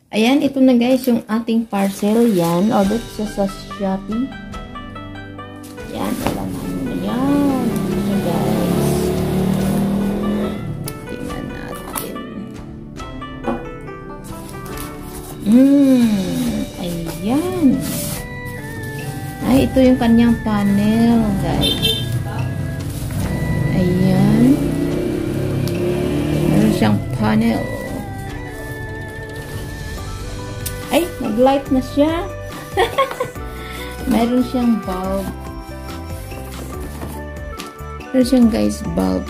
Ayan, ito na guys yung ating parcel. Yan, order siya sa Shopee. Yan, wala namin na yan. Ayan guys. Tingnan natin. Ayan. Ay, ito yung kanyang panel guys. Ayan. Meron siyang panel. Ay, nag-light na siya. Meron siyang bulb. Meron siyang guys, bulb.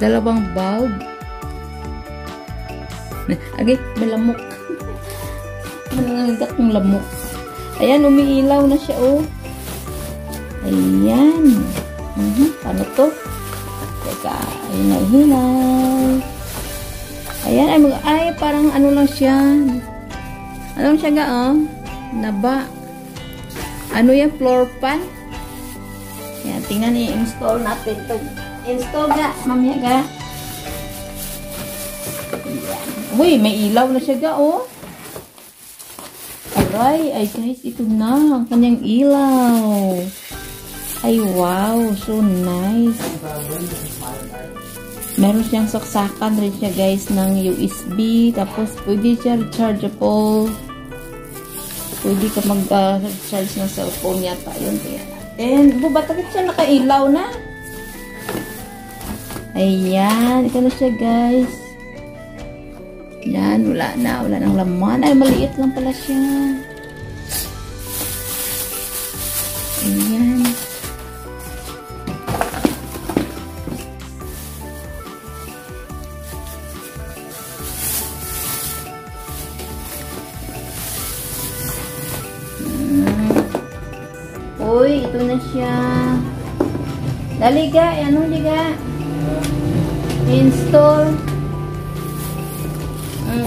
Dalawang bulb. Agay, may lamok. Manangagak yung lamok. Ayan, umiilaw na siya, oh. Ayan. Paano to? Teka, ayun na, hinay. Ayan, ay, parang ano lang siya. Ano siya ga, oh? Naba. Ano yan? Floor pan? Yan, tingnan i-install natin ito. Install ga, mamaya ga. Yan. Uy, may ilaw na siya ga, oh. Aray, ay guys, ito na. Ang kanyang ilaw. Ay, wow. So nice. Meron siyang saksakan rin siya guys ng USB. Tapos pwede siya rechargeable. Pwede ka mag-charge ng cellphone yata. Yun kaya natin. Bakit siya nakailaw na? Ayan. Ito na siya guys. Yan. Wala na. Wala nang laman. Ay, maliit lang pala siya. Ayan. Uy, ito na siya. Dali ga, ano ga? Install.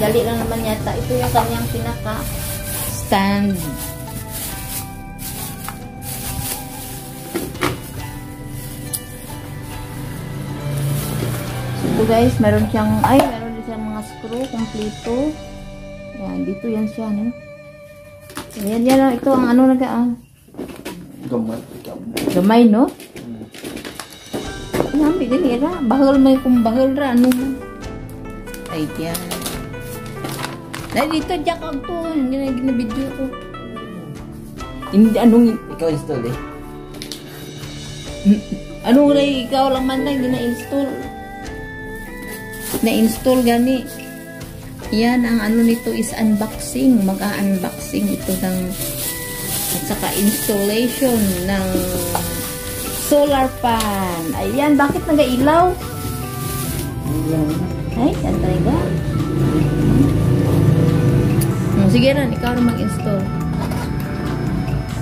Dali lang naman yata. Ito yung kanyang pinaka stand. So, ito guys, meron siyang, meron din siyang mga screw, kompleto. Yan, dito yan siya, no? Yan, yan, ito ang ano gamay, no? Nambi ganira. Bahal may kung bahal ra. Ano? Ay, yan. Dahil dito, jack out to. Hindi na ginabidyo ko. Hindi, anong... Ikaw install eh. Anong ray, ikaw lang man lang, hindi na-install. Na-install gani. Yan, ang ano nito is unboxing. Mag-unboxing ito ng... At saka installation ng solar pan. Ayan, bakit nag-ilaw? Ay, yan talaga. Sige rin, ikaw na mag-install.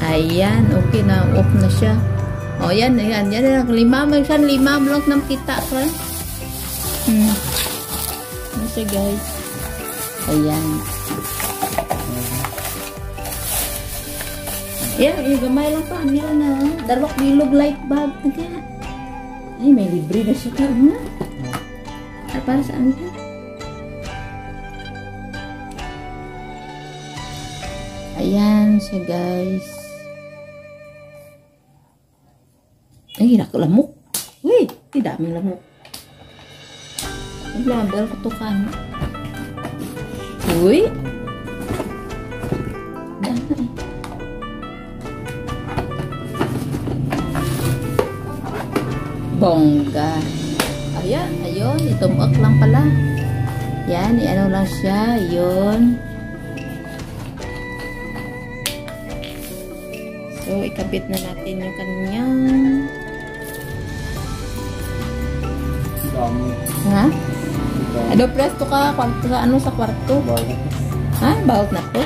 Ayan, okay na. Off na siya. O, yan, yan. Yan, lima. May saan lima. Blok na makita. Ano siya, guys? Ayan. Yan, yung gamay lang pa. Nila na. Darwak bilog light bulb. Ay, may libre na siya ka. Para saan ka? Ayan siya guys. Ay, lamok. Uy, tidak may lamok. Ay, label kutukan. Uy. Bongga. Ayan, ayun. Itumak lang pala. Yan, ano lang siya. Yun. So, ikabit na natin yung kanyang... Ha? Ano, presto ka? Ano sa kwarto? Ha? Bawat na to?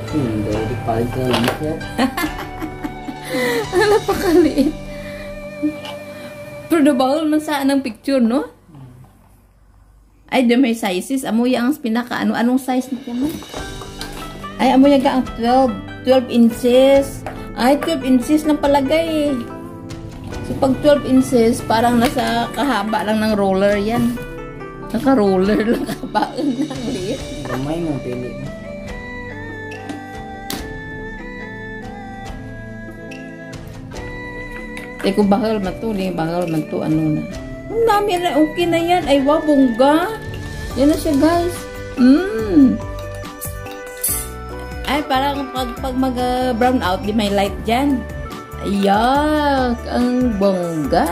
Hindi palit na lamok yan. Napakaliit. Pero bawal man sa anong picture, no? Ay, di may sizes. Amoy ang pinaka, anong size na yan? Ay, amoy ang 12 inches. Ay, 12 inches lang palagay. So, pag 12 inches, parang nasa kahaba lang ng roller yan. Naka-roller lang kabaon ng liit. Gamay mo, pili. Kung bahal man to, ano na. Ang dami na, okay na yan. Ay, wow, bongga. Yan na siya, guys. Ay, parang pag mag-brown out, di may light dyan. Ayak, ang bongga.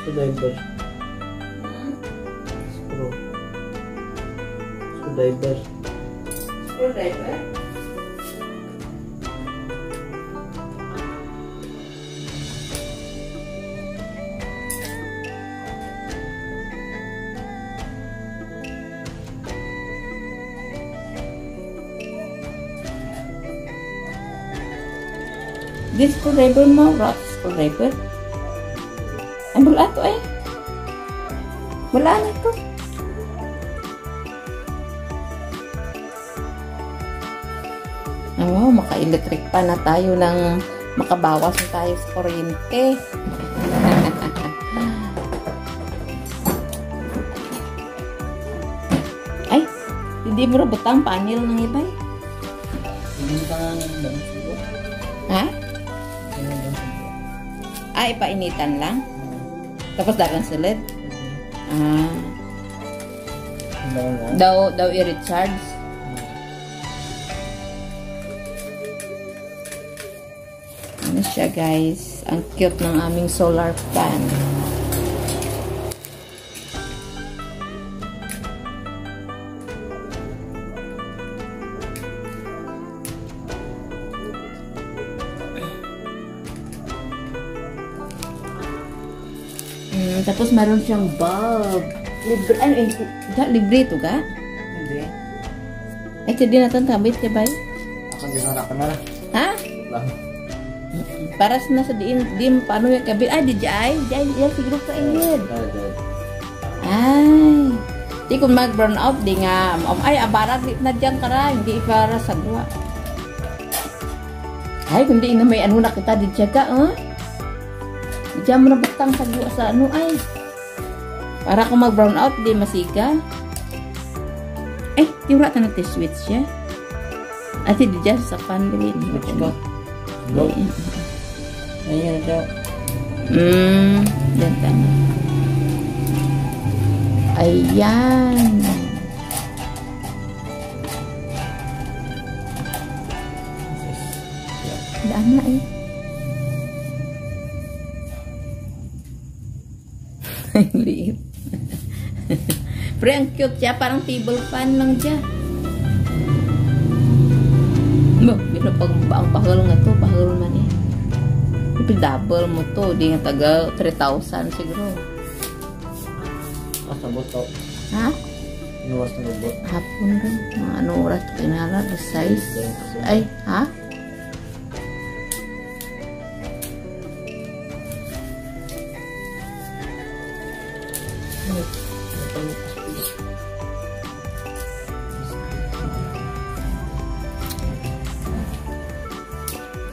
Screwdriver. Screwdriver. Screwdriver? This screwdriver mo, rock screwdriver. Ay, wala to eh. Wala na to. Oh, maka-electric pa na tayo ng makabawas na tayo sa kuryente. Ay, hindi mo rabutang panel ng iba eh. Hindi ka nga ng siguro. Ha? Ay, painitan lang? Tapos dagang silid? Ah. Daw i-recharge? Ano siya, guys? Ang cute ng aming solar fan. Tapos meron siyang bulb. Libre, ano eh, libre ito ka? Hindi. Ay, hindi natin tabit ka ba? Ako din harapan na lang. Ha? Lang. Para sa nasa diin, paano yung kabit? Ay, di jay, siguro ka inid. Ay, di kung mag-burn out, di nga, ay, abarat na dyan ka ra, hindi para sa gawa. Ay, kundi na may ano na kita, di jaga, oh. Diyan mo na butang sa ano ay. Para kung mag-brown out, di masiga. Eh, tiwala ka natin switch siya. At di dyan sa pan dili. Switch ba? No. Ayan siya. Diyan tama. Ayan. Daan na eh. Liit. Pero ang cute siya, parang table fan lang siya. Ang pahal nga to, pahal man eh. Double mo to, di nga taga 3,000 siguro. Kasabot to. Ha? Inuwas na lubot. Hapon rin. Mga ano oras kinala, the size. Ay, ha?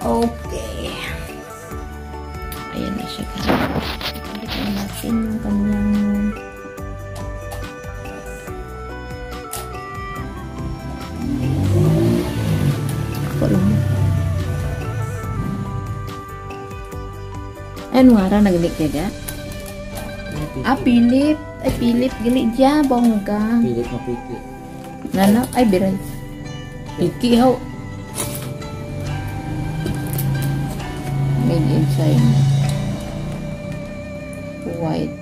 Okay. Ayan na siya. Pagkitin natin yung kanyang ako lang. Ano nga ra naglik ka? Ah, Philip. Ay, Philip. Gali dya, bongga. Pilit na piki. Nano? Ay, biray. Iki, ho. Made in China. White.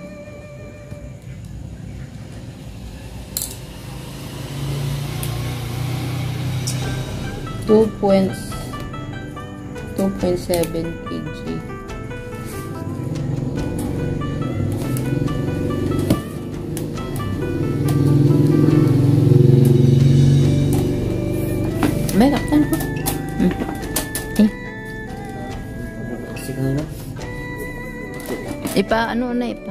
Two point 2.7 kg. May kaptan ko. Sige na. Ipa, ano na ipa.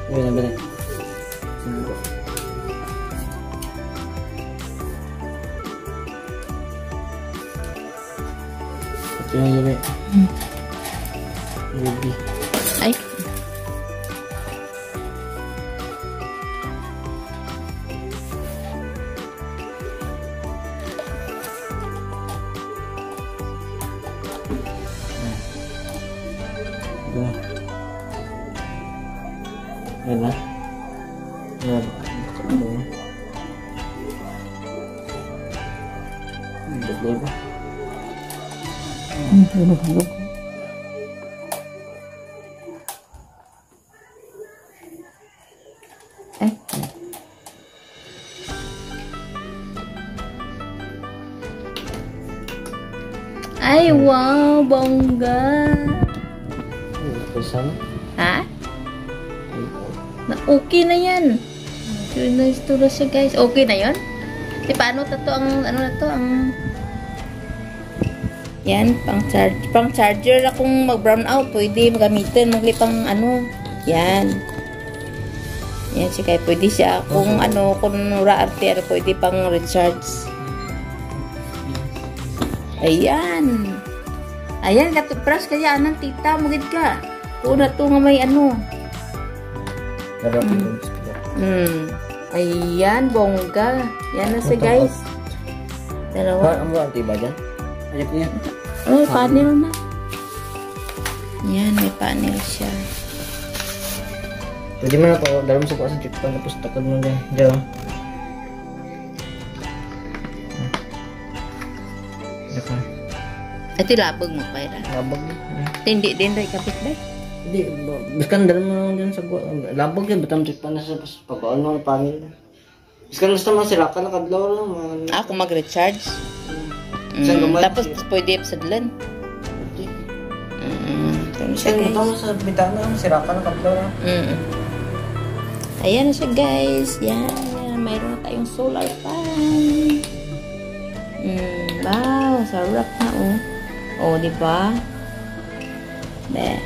Uy, nabili. Sino? Ito yung yabi. Yabi. Ay. Ito. Yan na. Yan. Ito. Dagdag ba? Ay. Ay, wow, bongga. Kasama? Ha? Okay na yan. Sure na istura siya, guys. Okay na yan? Di paano to ang, ano na to, ang... Yan, pang charger akong mag-brown out. Pwede magamitin, maglipang ano. Yan. Yan siya, kaya pwede siya. Kung ano, kung raarte, pwede pang recharge. Ayan. Ayan, katupras kaya anang tita, mugid ka. Kung na to nga may ano. Ayan, bongga. Yan na siya, guys. Dalawa. Ang buwan, tiba dyan? Ayap niya. Oh, may panel na. Yan, may panel siya. Pwede mo na to, dalawa mo sa kuha sa tikpan, tapos takad mo dyan. Diyan. Diyan. Ito labog mo pa ira. Labag. Hindi din rin kapit ba? Hindi, biskan dalawa mo lang dyan sa kuha. Labag yan, batam tikpan na sa pagkaan mo ng panel. Biskan basta mga sirakan na kadlaw lang. Ako mag-recharge. Tapos pwede sa dalan. Ito siya, Biskan guys. mo sa bitana, sirakan na kadlaw lang. Ayan na siya, guys. Yan. Mayroon na tayong solar fan. Wow, sarap na, oh. Oh, di ba? Be.